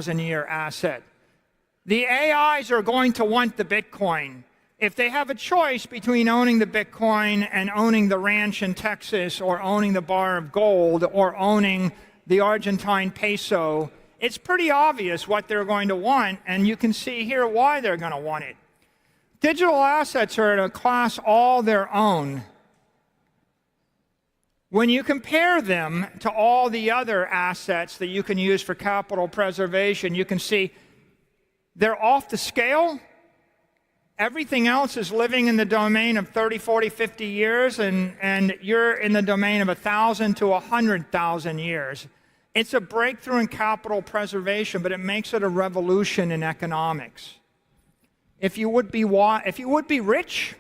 100,000-year asset. The AIs are going to want the Bitcoin. If they have a choice between owning the Bitcoin and owning the ranch in Texas, or owning the bar of gold, or owning the Argentine peso, it's pretty obvious what they're going to want, and you can see here why they're going to want it. Digital assets are in a class all their own. When you compare them to all the other assets that you can use for capital preservation, you can see they're off the scale. Everything else is living in the domain of 30, 40, 50 years, and you're in the domain of 1,000 to 100,000 years. It's a breakthrough in capital preservation, but it makes it a revolution in economics. If you would be rich,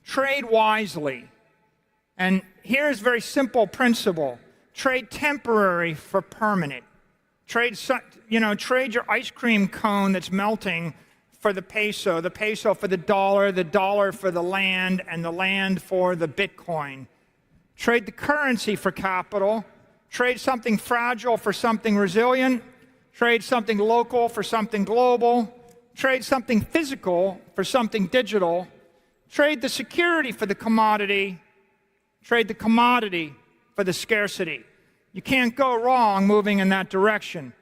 trade wisely. And here's a very simple principle. Trade temporary for permanent. Trade your ice cream cone that's melting for the peso for the dollar for the land, and the land for the Bitcoin. Trade the currency for capital. Trade something fragile for something resilient. Trade something local for something global. Trade something physical for something digital. Trade the security for the commodity. Trade the commodity for the scarcity. You can't go wrong moving in that direction.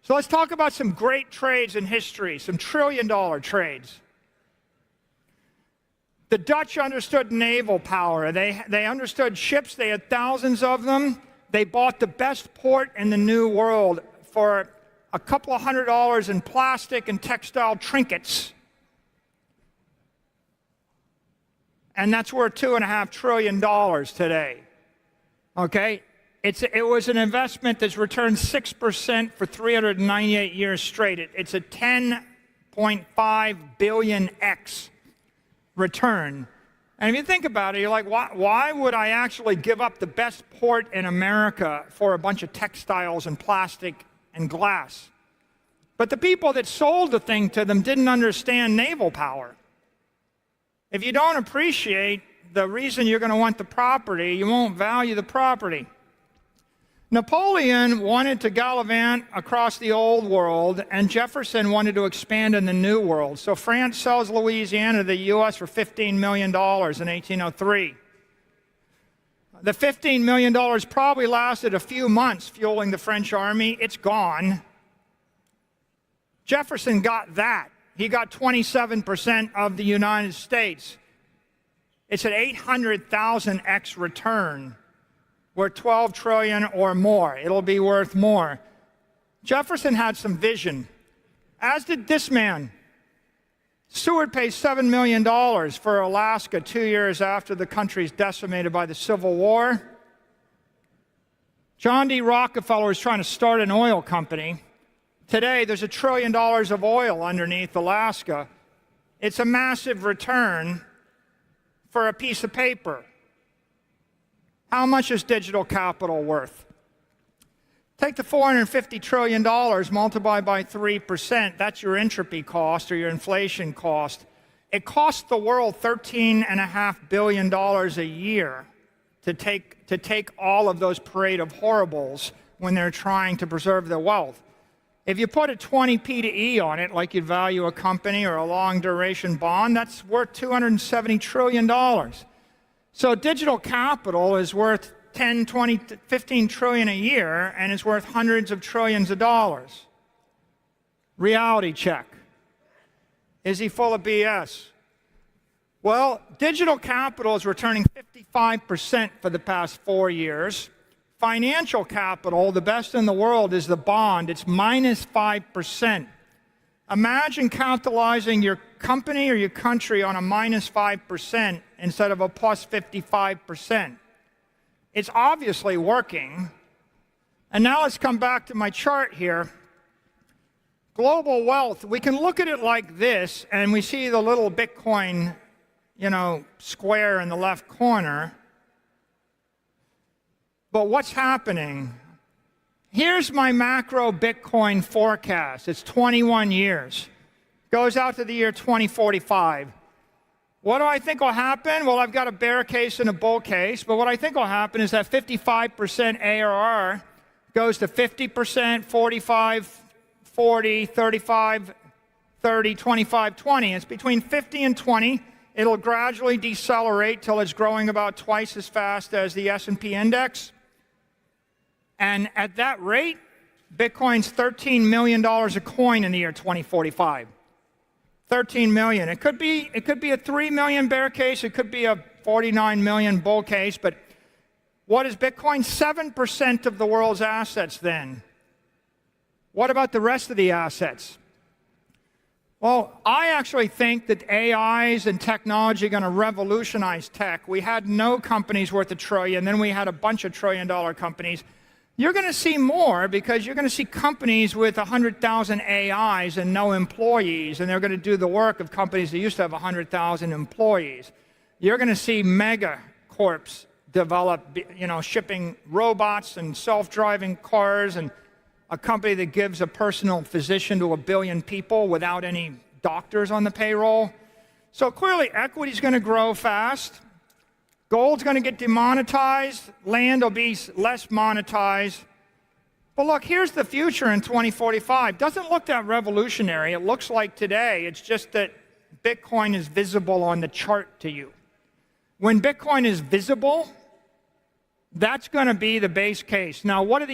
So let's talk about some great trades in history, some trillion-dollar trades. The Dutch understood naval power. They understood ships. They had thousands of them. They bought the best port in the New World for a couple of $100 in plastic and textile trinkets. And that's worth $2.5 trillion today. Okay? It was an investment that's returned 6% for 398 years straight. It's a 10.5 billion X return. And if you think about it, you're like, why would I actually give up the best port in America for a bunch of textiles and plastic and glass? But the people that sold the thing to them didn't understand naval power. If you don't appreciate the reason you're going to want the property, you won't value the property. Napoleon wanted to gallivant across the old world, and Jefferson wanted to expand in the new world. So France sells Louisiana to the U.S. for $15 million in 1803. The $15 million probably lasted a few months fueling the French army. It's gone. Jefferson got that. He got 27% of the United States. It's an 800,000x return. Worth 12 trillion or more. It'll be worth more. Jefferson had some vision, as did this man. Seward pays $7 million for Alaska 2 years after the country's decimated by the Civil War. John D. Rockefeller is trying to start an oil company. Today, there's $1 trillion of oil underneath Alaska. It's a massive return for a piece of paper. How much is digital capital worth? Take the $450 trillion, multiply by 3%. That's your entropy cost or your inflation cost. It costs the world $13.5 billion a year to take all of those parade of horribles when they're trying to preserve their wealth. If you put a 20 P to E on it, like you'd value a company or a long duration bond, that's worth $270 trillion. So digital capital is worth 10, 20, 15 trillion a year, and it's worth hundreds of trillions of dollars. Reality check. Is he full of BS? Well, digital capital is returning 55% for the past 4 years. Financial capital, the best in the world, is the bond. It's minus 5%. Imagine capitalizing your company or your country on a minus 5% instead of a plus 55%. It's obviously working. And now let's come back to my chart here. Global wealth, we can look at it like this, and we see the little Bitcoin, square in the left corner. But what's happening? Here's my macro Bitcoin forecast. It's 21 years. Goes out to the year 2045. What do I think will happen? Well, I've got a bear case and a bull case, but what I think will happen is that 55% ARR goes to 50%, 45, 40, 35, 30, 25, 20. It's between 50 and 20. It'll gradually decelerate till it's growing about twice as fast as the S&P index. And at that rate, Bitcoin's $13 million a coin in the year 2045. 13 million. It could be a 3 million bear case. It could be a 49 million bull case. But what is Bitcoin? 7% of the world's assets then. What about the rest of the assets? Well, I actually think that AIs and technology are going to revolutionize tech. We had no companies worth $1 trillion, then we had a bunch of trillion-dollar companies. You're going to see more because you're going to see companies with 100,000 AIs and no employees, and they're going to do the work of companies that used to have 100,000 employees. You're going to see mega corps develop, shipping robots and self-driving cars, and a company that gives a personal physician to 1 billion people without any doctors on the payroll. So clearly, equity is going to grow fast. Gold's going to get demonetized. Land will be less monetized. But look, here's the future in 2045. Doesn't look that revolutionary. It looks like today. It's just that Bitcoin is visible on the chart to you. When Bitcoin is visible, that's going to be the base case. Now, what are the